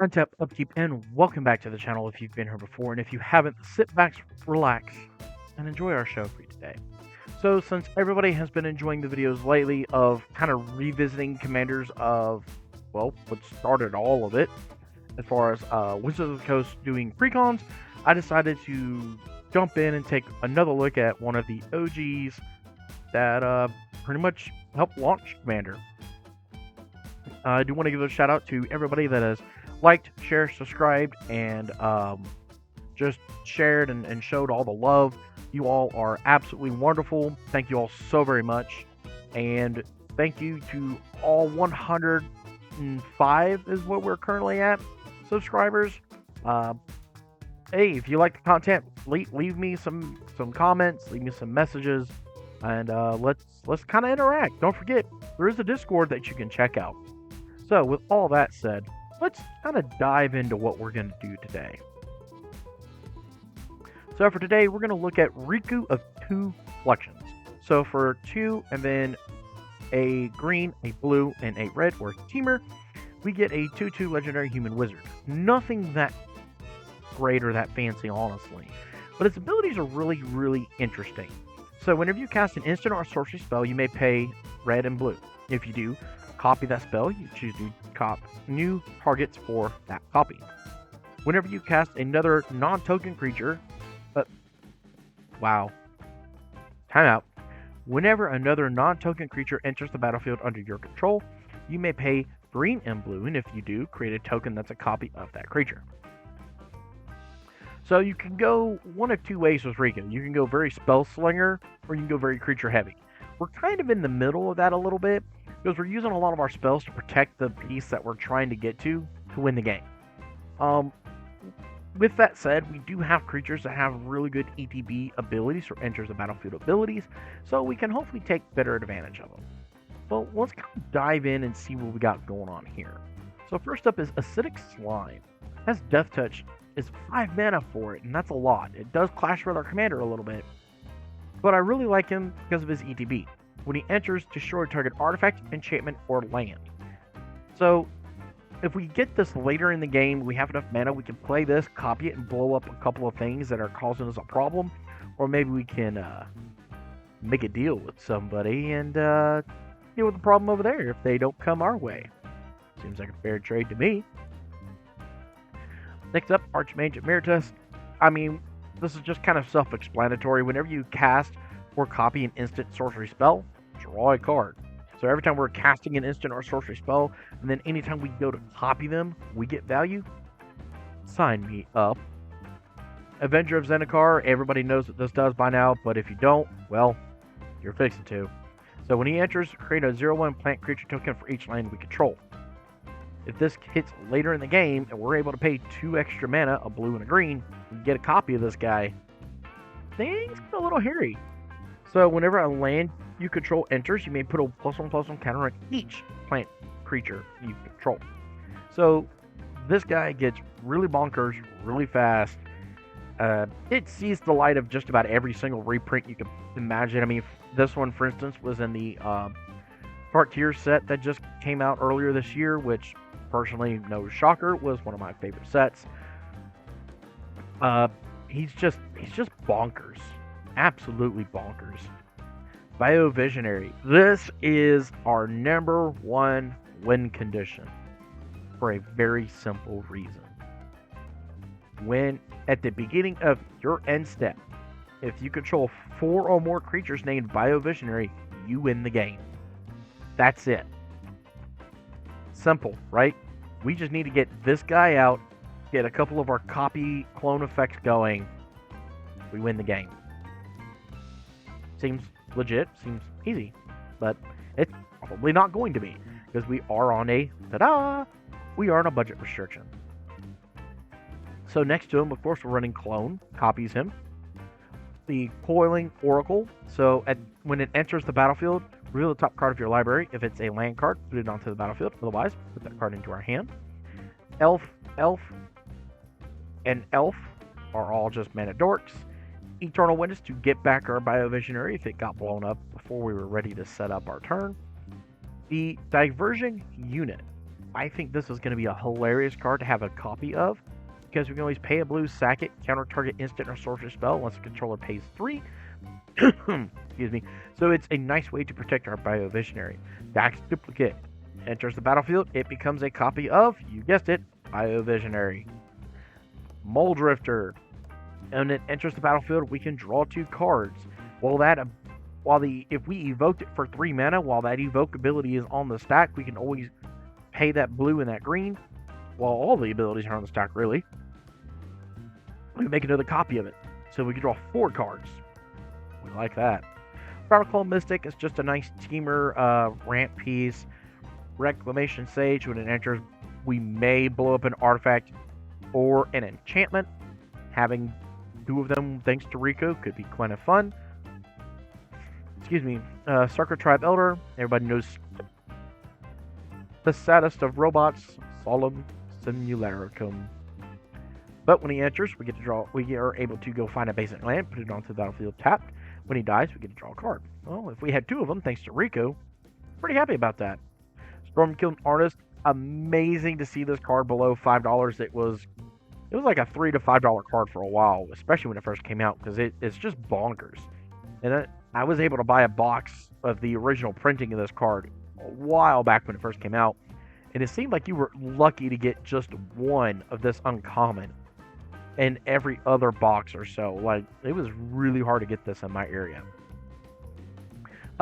Untap, upkeep, and welcome back to the channel if you've been here before, and if you haven't, sit back, relax, and enjoy our show for you today. So, since everybody has been enjoying the videos lately of kind of revisiting commanders of, well, what started all of it, as far as Wizards of the Coast doing precons, I decided to jump in and take another look at one of the OGs that pretty much helped launch Commander. I do want to give a shout out to everybody that has liked, shared, subscribed, and just shared and showed all the love. You all are absolutely wonderful. Thank you all so very much. And thank you to all 105 is what we're currently at subscribers. Hey, if you like the content, leave me some comments, leave me some messages, and let's kind of interact. Don't forget, there is a Discord that you can check out. So, with all that said, let's kind of dive into what we're going to do today. So, for today, we're going to look at Riku of Two Reflections. So, for 2 and then a green, a blue, and a red, or teamer, we get a 2/2 legendary human wizard. Nothing that great or that fancy, honestly. But its abilities are really, really interesting. So, whenever you cast an instant or a sorcery spell, you may pay red and blue. If you do, copy that spell, you choose to copy new targets for that copy. Whenever you cast another non-token creature, wow, time out. Whenever another non-token creature enters the battlefield under your control, you may pay green and blue, and if you do, create a token that's a copy of that creature. So you can go one of two ways with Riku. You can go very spell slinger, or you can go very creature heavy. We're kind of in the middle of that a little bit, because we're using a lot of our spells to protect the piece that we're trying to get to win the game. With that said, we do have creatures that have really good ETB abilities, or enters the battlefield abilities, so we can hopefully take better advantage of them. Well, let's kind of dive in and see what we got going on here. So first up is Acidic Slime. Has Death Touch, is 5 mana for it, and that's a lot. It does clash with our commander a little bit, but I really like him because of his ETB. When he enters, destroy target artifact, enchantment, or land. So, if we get this later in the game, we have enough mana, we can play this, copy it, and blow up a couple of things that are causing us a problem. Or maybe we can make a deal with somebody and deal with the problem over there if they don't come our way. Seems like a fair trade to me. Next up, Archmage Emeritus. I mean, this is just kind of self-explanatory. Whenever you cast or copy an instant sorcery spell, draw a card. So every time we're casting an instant or sorcery spell, and then anytime we go to copy them, we get value. Sign me up. Avenger of Zendikar, everybody knows what this does by now, but if you don't, well, you're fixing to. So when he enters, create a 0/1 plant creature token for each land we control. If this hits later in the game, and we're able to pay 2 extra mana, a blue and a green, and get a copy of this guy, things get a little hairy. So whenever a land you control enters, you may put a +1/+1 counter on each plant creature you control. So this guy gets really bonkers, really fast. It sees the light of just about every single reprint you can imagine. I mean, this one, for instance, was in the Frontier set that just came out earlier this year, which, personally, no shocker, was one of my favorite sets. He's just bonkers. Absolutely bonkers. Biovisionary. This is our #1 win condition for a very simple reason. When at the beginning of your end step, if you control 4 or more creatures named Biovisionary, you win the game. That's it. Simple, right? We just need to get this guy out, get a couple of our copy clone effects going. We win the game. Seems legit, seems easy, but it's probably not going to be, because we are on a budget restriction. So next to him, of course, we're running Clone, copies him. The Coiling Oracle, so when it enters the battlefield, reveal the top card of your library. If it's a land card, put it onto the battlefield. Otherwise, put that card into our hand. Elf, and Elf are all just mana dorks. Eternal Witness to get back our Biovisionary if it got blown up before we were ready to set up our turn. The Diversion Unit. I think this is going to be a hilarious card to have a copy of, because we can always pay a blue, sack it, counter target instant or sorcery spell once the controller pays 3. Excuse me. So it's a nice way to protect our Biovisionary. Dax Duplicate enters the battlefield. It becomes a copy of, you guessed it, Biovisionary. Mole Drifter. And it enters the battlefield. We can draw 2 cards. If we evoked it for 3 mana, while that evoke ability is on the stack, we can always pay that blue and that green. While all the abilities are on the stack, really. We make another copy of it, so we can draw 4 cards. We like that. Battle Mystic is just a nice teamer ramp piece. Reclamation Sage, when it enters, we may blow up an artifact or an enchantment. Having 2 of them, thanks to Riku, could be kind of fun. Excuse me. Sacred Tribe Elder, everybody knows the saddest of robots, Solemn Simulacrum. But when he enters, we are able to go find a basic land, put it onto the battlefield tapped. When he dies, we get to draw a card. Well, if we had 2 of them, thanks to Riku, pretty happy about that. Stormkiln Artist, amazing to see this card below $5. It was like a $3 to $5 card for a while, especially when it first came out, because it's just bonkers. And I was able to buy a box of the original printing of this card a while back when it first came out, and it seemed like you were lucky to get just 1 of this uncommon in every other box or so. Like, it was really hard to get this in my area.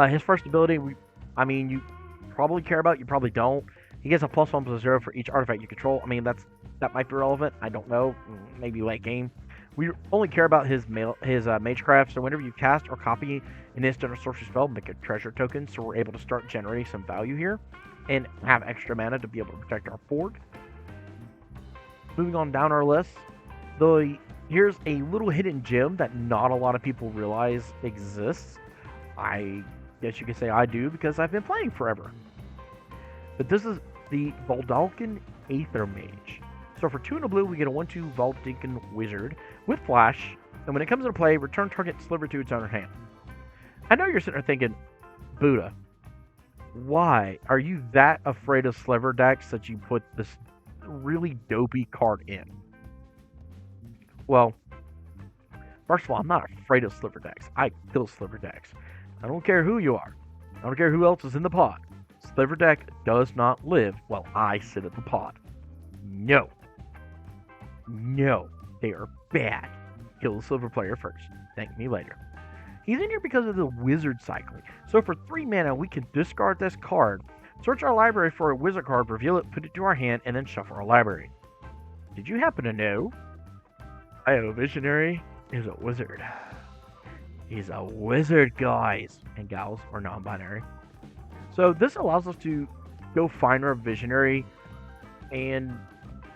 His first ability, you probably care about, you probably don't. He gets a +1/+0 for each artifact you control. I mean, that might be relevant. I don't know. Maybe late game. We only care about his Magecraft. So whenever you cast or copy an instant or sorcery spell, make a treasure token. So we're able to start generating some value here and have extra mana to be able to protect our board. Moving on down our list, here's a little hidden gem that not a lot of people realize exists. I guess you could say I do, because I've been playing forever. But this is the Valdalkin Aether Mage. So for 2 and a blue, we get a 1/2 Valdalkin Wizard with Flash, and when it comes into play, return target sliver to its owner hand. I know you're sitting there thinking, Buddha, why are you that afraid of sliver decks that you put this really dopey card in? Well, first of all, I'm not afraid of sliver decks. I kill sliver decks. I don't care who you are. I don't care who else is in the pod. Sliver deck does not live while I sit at the pod. No. They are bad. Kill the silver player first. Thank me later. He's in here because of the wizard cycling. So for 3 mana, we can discard this card, search our library for a wizard card, reveal it, put it to our hand, and then shuffle our library. Did you happen to know Biovisionary is a wizard? He's a wizard, guys and gals, or non-binary. So this allows us to go find our visionary and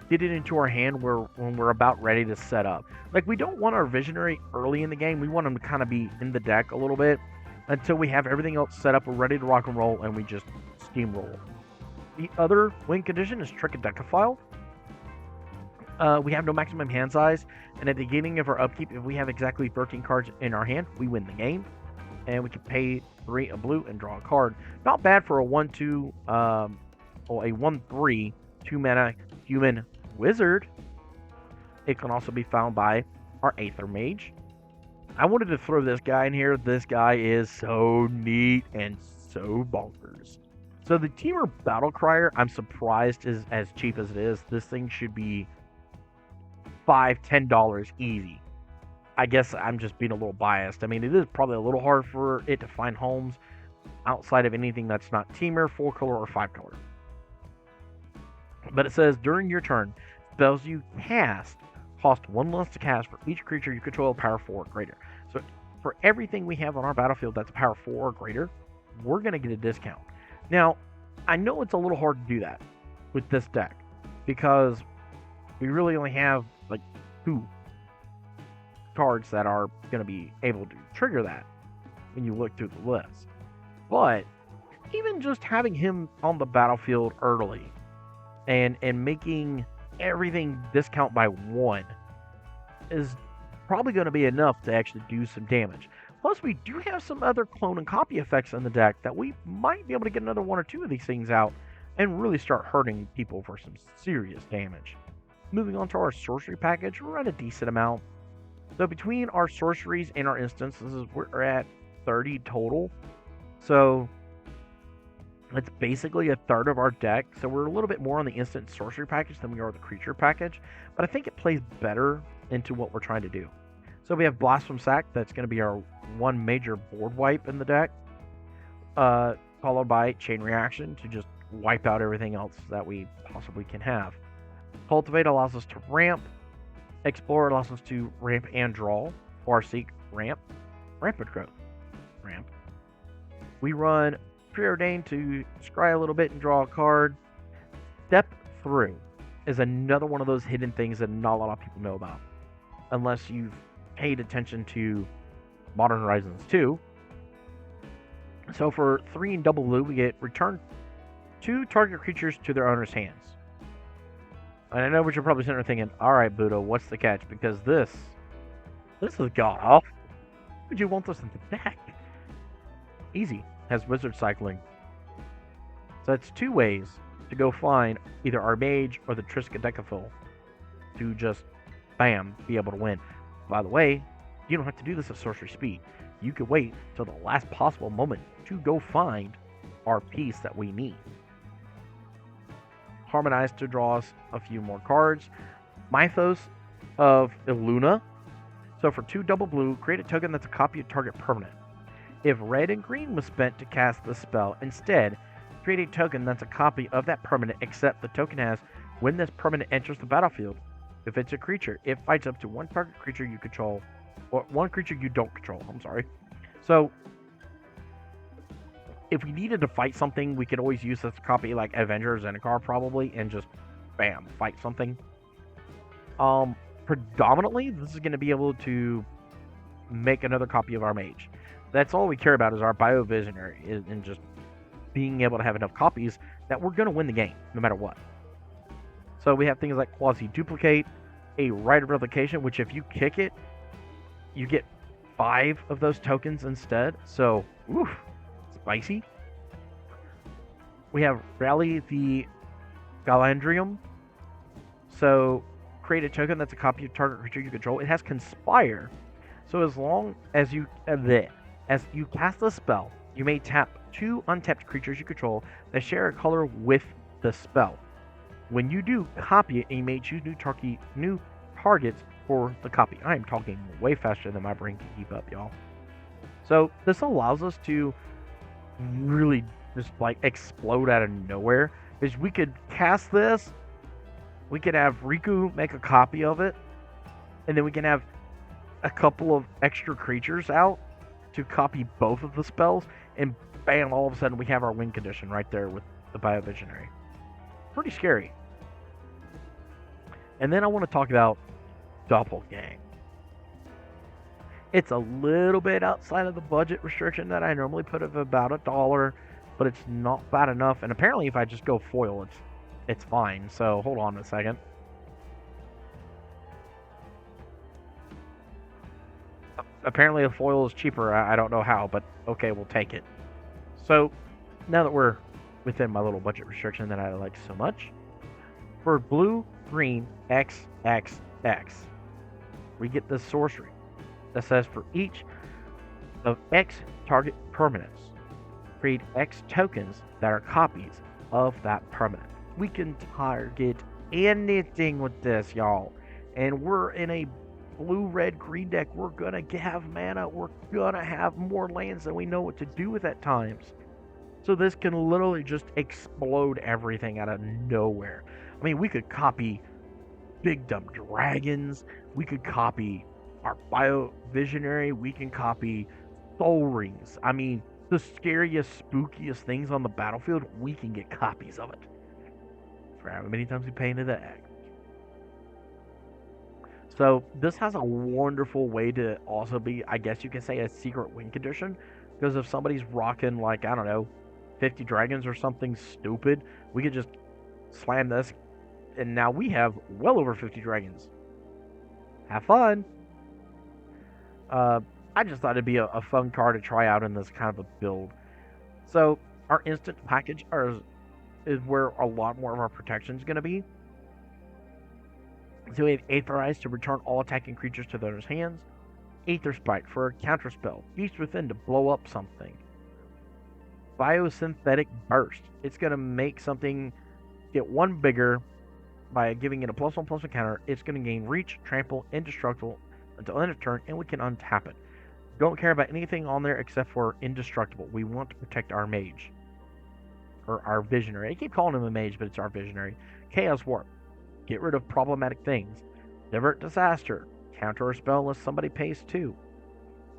get it into our hand when we're about ready to set up. Like, we don't want our visionary early in the game. We want him to kind of be in the deck a little bit until we have everything else set up, we're ready to rock and roll, and we just steamroll. The other win condition is Trick a Decaphile. We have no maximum hand size, and at the beginning of our upkeep, if we have exactly 13 cards in our hand, we win the game. And we can pay 3 a blue and draw a card. Not bad for a 1/2, or a 1/3, 2 mana human wizard. It can also be found by our Aether Mage. I wanted to throw this guy in here. This guy is so neat and so bonkers. So the Teamer Battle Crier, I'm surprised is as cheap as it is. This thing should be $5, $10 easy. I guess I'm just being a little biased. I mean, it is probably a little hard for it to find homes outside of anything that's not Teamer, 4-color, or 5-color. But it says, during your turn, spells you cast cost 1 less to cast for each creature you control, power 4 or greater. So for everything we have on our battlefield that's power 4 or greater, we're going to get a discount. Now, I know it's a little hard to do that with this deck, because we really only have like 2 cards that are going to be able to trigger that when you look through the list. But even just having him on the battlefield early and making everything discount by 1 is probably going to be enough to actually do some damage. Plus, we do have some other clone and copy effects in the deck that we might be able to get another 1 or 2 of these things out and really start hurting people for some serious damage. Moving on to our sorcery package, we're at a decent amount. So between our sorceries and our instances, we're at 30 total. So it's basically a third of our deck. So we're a little bit more on the instant sorcery package than we are the creature package. But I think it plays better into what we're trying to do. So we have Blast from Sack. That's going to be our one major board wipe in the deck. Followed by Chain Reaction to just wipe out everything else that we possibly can have. Cultivate allows us to ramp. Explore allows us to ramp and draw. Farseek, ramp. Rampant Growth, ramp. We run Preordained to scry a little bit and draw a card. Step Through is another one of those hidden things that not a lot of people know about. Unless you've paid attention to Modern Horizons 2. So for 3 and double blue, we get return 2 target creatures to their owner's hands. And I know what you're probably sitting there thinking, alright, Buddha, what's the catch? Because this is god awful. Why would you want this in the deck? Easy. Has wizard cycling. So that's 2 ways to go find either our mage or the Triskaidekaphil to just, bam, be able to win. By the way, you don't have to do this at sorcery speed. You could wait till the last possible moment to go find our piece that we need. Harmonize to draw us a few more cards. Mythos of Illuna. So for 2 double blue, create a token that's a copy of target permanent. If red and green was spent to cast the spell, instead, create a token that's a copy of that permanent, except the token has, when this permanent enters the battlefield, if it's a creature, it fights up to 1 target creature you control, or 1 creature you don't control, So, if we needed to fight something, we could always use this copy like Avenger or Zendikar probably, and just, bam, fight something. Predominantly, this is going to be able to make another copy of our mage. That's all we care about is our Biovisionary, and just being able to have enough copies that we're going to win the game, no matter what. So we have things like Quasi-Duplicate, a Rite of Replication, which if you kick it, you get 5 of those tokens instead. So, oof, spicy. We have Rally the Galandrium. So, create a token that's a copy of target creature you control. It has Conspire. So as long as you cast the spell, you may tap 2 untapped creatures you control that share a color with the spell. When you do, copy it, and you may choose new targets for the copy. I am talking way faster than my brain can keep up, y'all. So this allows us to really just like explode out of nowhere. Because we could cast this, we could have Riku make a copy of it, and then we can have a couple of extra creatures out to copy both of the spells, and bam, all of a sudden we have our win condition right there with the Biovisionary. Pretty scary. And then I want to talk about Doppelgang. It's a little bit outside of the budget restriction that I normally put of about $1, but it's not bad enough. And apparently if I just go foil, it's fine. So hold on a second. Apparently the foil is cheaper. I don't know how, but okay, we'll take it. So now that we're within my little budget restriction that I like so much, for blue, green, XXX, we get this sorcery that says for each of X target permanents, create X tokens that are copies of that permanent. We can target anything with this, y'all. And we're in a blue, red, green deck. We're gonna have mana. We're gonna have more lands than we know what to do with at times. So this can literally just explode everything out of nowhere. I mean, we could copy Big Dumb Dragons. We could copy our Biovisionary. We can copy Soul Rings. I mean, the scariest, spookiest things on the battlefield, we can get copies of it. For how many times we pay into the egg. So this has a wonderful way to also be, I guess you can say, a secret win condition. Because if somebody's rocking, like, I don't know, 50 dragons or something stupid, we could just slam this, and now we have well over 50 dragons. Have fun. I just thought it'd be a fun card to try out in this kind of a build. So our instant package, or is where a lot more of our protection is going to be. So we have Aetherize to return all attacking creatures to their hands. Aether Spike for a counterspell. Beast Within to blow up something. Biosynthetic Burst. It's going to make something get one bigger by giving it a +1/+1 counter. It's going to gain reach, trample, indestructible until end of turn, and we can untap it. Don't care about anything on there except for indestructible. We want to protect our mage. Or our visionary. I keep calling him a mage, but it's our visionary. Chaos Warp. Get rid of problematic things. Divert Disaster. Counter a spell unless somebody pays 2.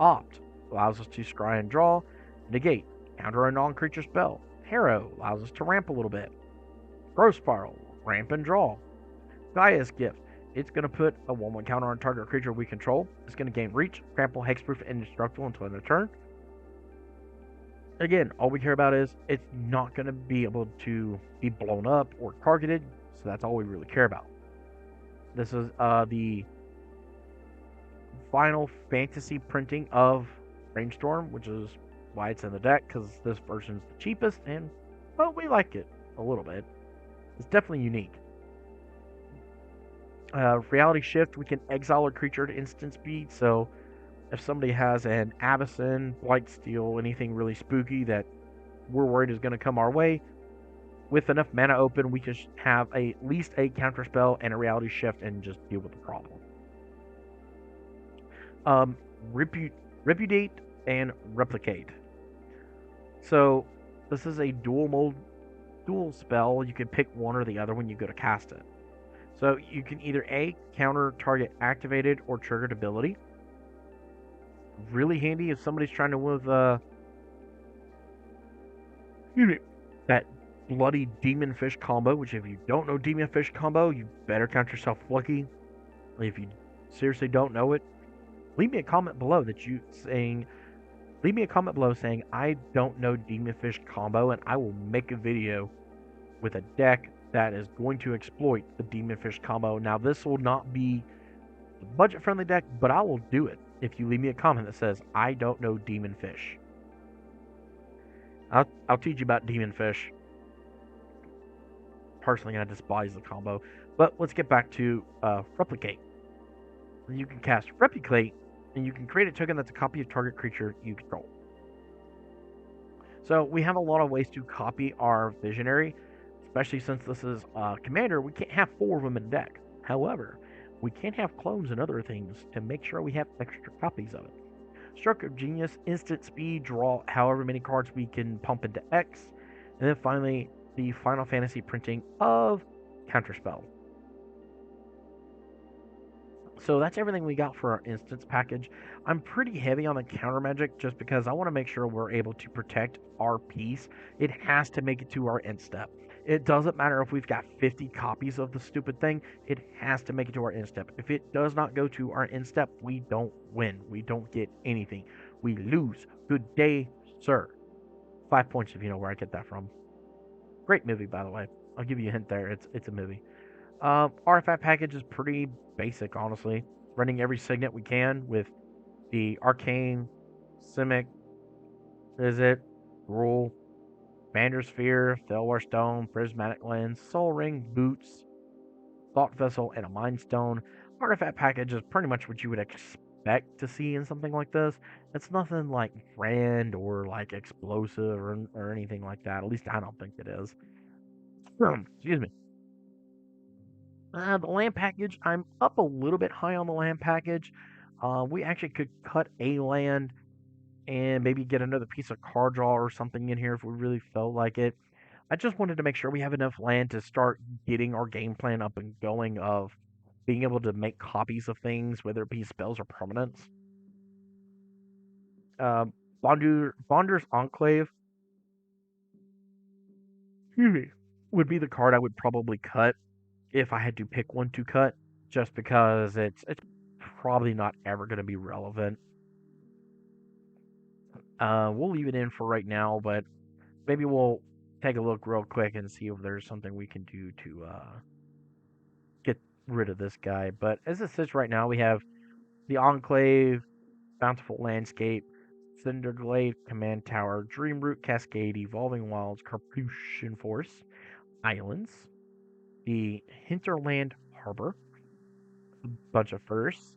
Opt. Allows us to scry and draw. Negate. Counter a non-creature spell. Harrow. Allows us to ramp a little bit. Growth Spiral. Ramp and draw. Gaia's Gift. It's going to put a 1/1 counter on target creature we control. It's going to gain reach, trample, hexproof, and indestructible until end of turn. Again, all we care about is it's not going to be able to be blown up or targeted, so that's all we really care about. This is the Final Fantasy printing of Brainstorm, which is why it's in the deck, because this version's the cheapest, and, well, we like it a little bit. It's definitely unique. Reality Shift, we can exile a creature to instant speed, so if somebody has an Abyssin, Blightsteel, anything really spooky that we're worried is going to come our way, with enough mana open, we can have at least a counterspell and a Reality Shift and just deal with the problem. Repudiate and Replicate. So this is a dual spell. You can pick one or the other when you go to cast it. So you can either A, counter target activated or triggered ability. Really handy if somebody's trying to win with that bloody Demon Fish combo, which if you don't know Demon Fish combo, you better count yourself lucky. If you seriously don't know it, leave me a comment below saying I don't know Demon Fish combo, and I will make a video with a deck that is going to exploit the Demon Fish combo. Now, this will not be a budget-friendly deck, but I will do it if you leave me a comment that says, I don't know Demon Fish. I'll teach you about Demon Fish. Personally, I despise the combo. But let's get back to Replicate. You can cast Replicate, and you can create a token that's a copy of target creature you control. So we have a lot of ways to copy our Visionary, especially since this is Commander. We can't have 4 of them in deck. However, we can have clones and other things to make sure we have extra copies of it. Stroke of Genius, instant speed, draw however many cards we can pump into X. And then finally, the Final Fantasy printing of Counterspell. So that's everything we got for our instance package. I'm pretty heavy on the counter magic just because I want to make sure we're able to protect our piece. It has to make it to our end step. It doesn't matter if we've got 50 copies of the stupid thing. It has to make it to our end step. If it does not go to our end step, we don't win. We don't get anything. We lose. Good day, sir. 5 points if you know where I get that from. Great movie, by the way. I'll give you a hint there. It's a movie. Artifact package is pretty basic, honestly. Running every signet we can with the Arcane, Simic, Visit, Rule, Bandersphere, Thelwar Stone, Prismatic Lens, Soul Ring, Boots, Thought Vessel, and a Mind Stone. Artifact package is pretty much what you would expect to see in something like this. It's nothing like grand or like explosive or anything like that. At least I don't think it is. Excuse me. The land package, I'm up a little bit high on the land package. We actually could cut a land and maybe get another piece of card draw or something in here if we really felt like it. I just wanted to make sure we have enough land to start getting our game plan up and going of being able to make copies of things, whether it be spells or permanents. Bonder's Enclave would be the card I would probably cut if I had to pick one to cut, just because it's probably not ever going to be relevant. We'll leave it in for right now, but maybe we'll take a look real quick and see if there's something we can do to get rid of this guy. But as it sits right now, we have the Enclave, Bountiful Landscape, Cinderglade, Command Tower, Dreamroot, Cascade, Evolving Wilds, Capuchin Force, Islands, the Hinterland Harbor, a bunch of firsts,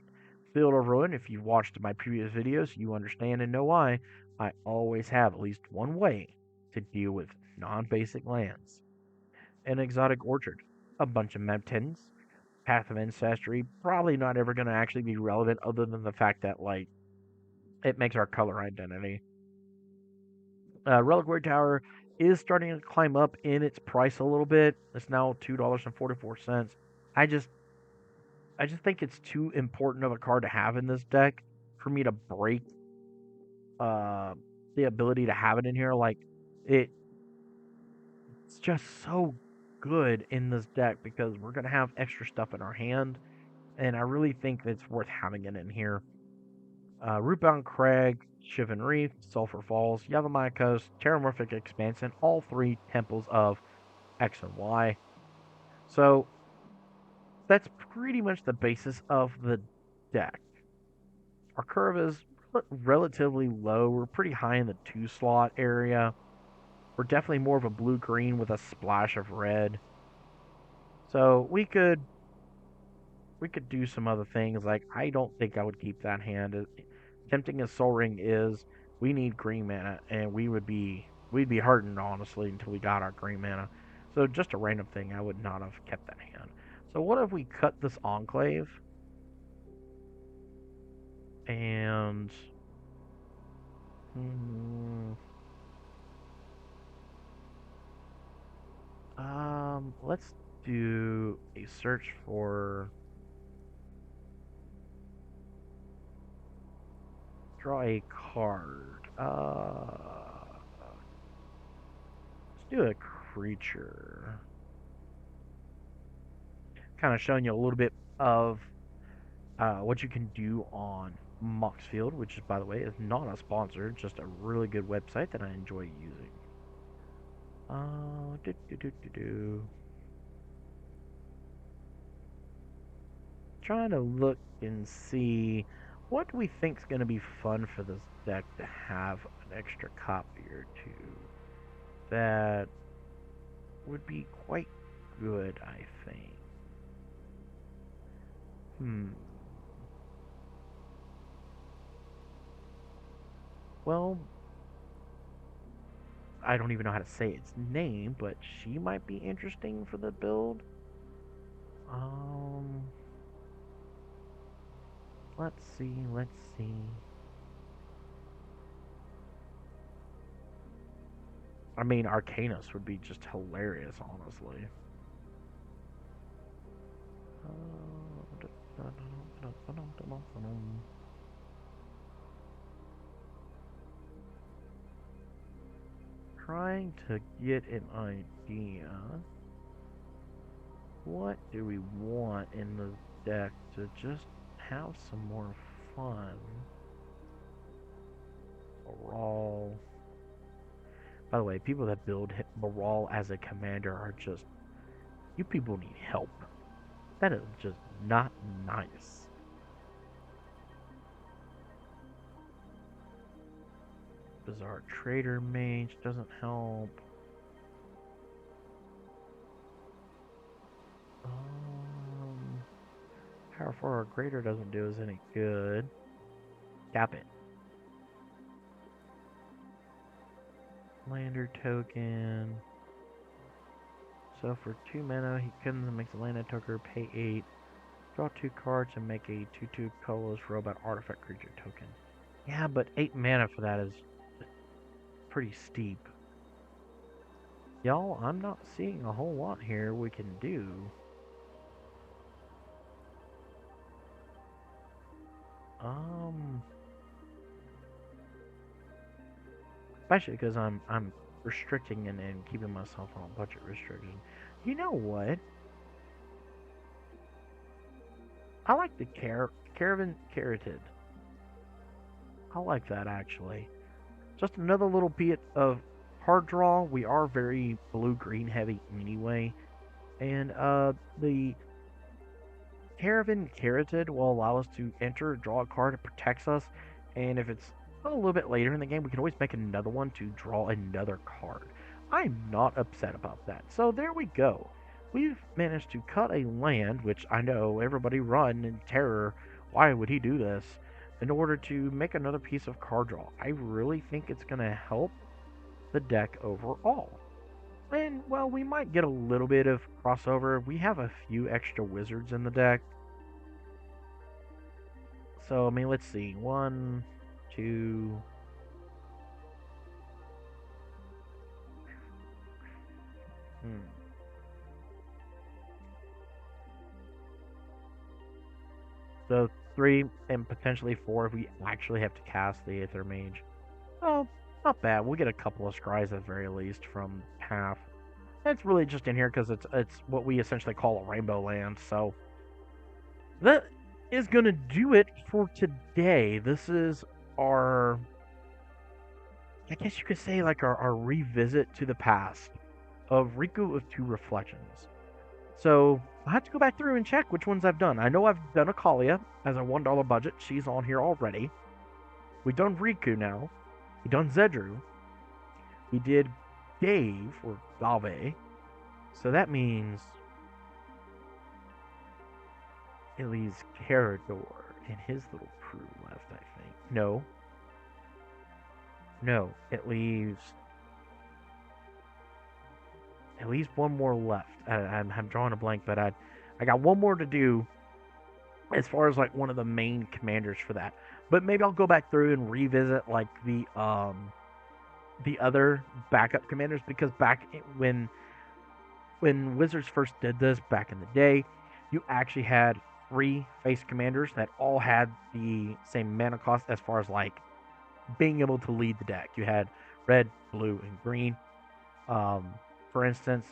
Field of Ruin. If you've watched my previous videos, you understand and know why I always have at least one way to deal with non-basic lands. An Exotic Orchard, a bunch of map 10s, Path of Ancestry, probably not ever going to actually be relevant other than the fact that, like, it makes our color identity. Reliquary Tower is starting to climb up in its price a little bit. It's now $2.44. I just I just think it's too important of a card to have in this deck for me to break uh the ability to have it in here. Like it it's just so good in this deck because we're gonna have extra stuff in our hand, and I really think it's worth having it in here. Rootbound Crag, Shivan Reef, Sulphur Falls, Yavimaya Coast, Terramorphic Expansion, all three temples of X and Y. So that's pretty much the basis of the deck. Our curve is relatively low. We're pretty high in the 2 slot area. We're definitely more of a blue-green with a splash of red. So we could do some other things. Like I don't think I would keep that hand. As tempting as Soul Ring is, we need green mana, and we'd be hurting honestly until we got our green mana. So just a random thing, I would not have kept that hand. So what if we cut this Enclave and hmm, let's do a search for draw a card. Let's do a creature. Kind of showing you a little bit of what you can do on Moxfield, which is, by the way, is not a sponsor, just a really good website that I enjoy using. Do, do, do, do, do. Trying to look and see what do we think is going to be fun for this deck to have an extra copy or two that would be quite good, I think. Well, I don't even know how to say its name, but she might be interesting for the build. Um, let's see. I mean, Arcanus would be just hilarious, honestly. Trying to get an idea. What do we want in the deck to just have some more fun? Baral. By the way, people that build Baral as a commander are just... You people need help. That is just not nice. Bizarre Trader Mage doesn't help. Power 4 or greater doesn't do us any good. Tap it. Lander token. So for 2 mana, he comes and makes a lander token, pay 8. Draw 2 cards and make a 2/2 colorless robot artifact creature token. Yeah, but 8 mana for that is pretty steep. Y'all, I'm not seeing a whole lot here we can do. Especially because I'm restricting and keeping myself on a budget restriction. You know what? I like the Caravan Carroted. I like that actually. Just another little bit of hard draw. We are very blue-green heavy anyway. And the Caravan Carroted will allow us to enter, draw a card, it protects us, and if it's a little bit later in the game, we can always make another one to draw another card. I'm not upset about that. So there we go. We've managed to cut a land, which I know everybody run in terror. Why would he do this? In order to make another piece of card draw. I really think it's going to help the deck overall. And, well, we might get a little bit of crossover. We have a few extra wizards in the deck. So, I mean, let's see. One, two. Hmm. So, three and potentially four if we actually have to cast the Aether Mage. Oh, not bad. We'll get a couple of scries at the very least from half. It's really just in here because it's what we essentially call a rainbow land. So that is gonna do it for today. This is our, I guess you could say, like our revisit to the past of Riku of Two Reflections. So I have to go back through and check which ones I've done. I know I've done Akalia as a $1 budget. She's on here already. We've done Riku now. We've done Zedru. We did Dave or Gave. So that means it leaves Carador and his little crew left, I think. No. No. It leaves one more left. I'm drawing a blank, but I got one more to do as far as like one of the main commanders for that. But maybe I'll go back through and revisit like the other backup commanders because back when Wizards first did this back in the day, you actually had 3 face commanders that all had the same mana cost as far as like being able to lead the deck. You had red, blue, and green. For instance,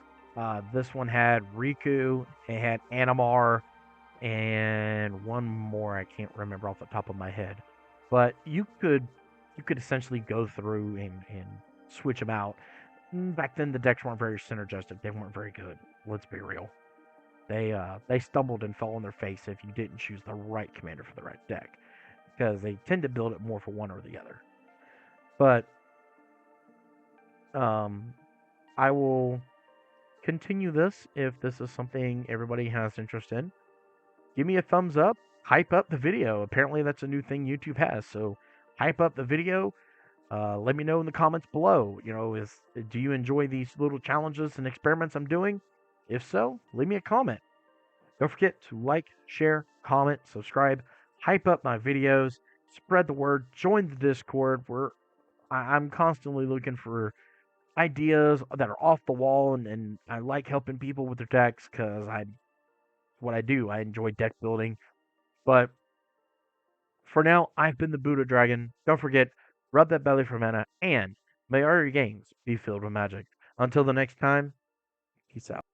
this one had Riku, it had Animar, and one more I can't remember off the top of my head. But you could essentially go through and switch them out. Back then the decks weren't very synergistic. They weren't very good. Let's be real. They stumbled and fell on their face if you didn't choose the right commander for the right deck, because they tend to build it more for one or the other. But I will continue this if this is something everybody has interest in. Give me a thumbs up. Hype up the video. Apparently that's a new thing YouTube has. So hype up the video. Let me know in the comments below. Do you enjoy these little challenges and experiments I'm doing? If so, leave me a comment. Don't forget to like, share, comment, subscribe, hype up my videos, spread the word, join the Discord where I'm constantly looking for ideas that are off the wall, and I like helping people with their decks because what I do. I enjoy deck building. But for now, I've been the Buddha Dragon. Don't forget, rub that belly for mana, and may all your games be filled with magic. Until the next time, peace out.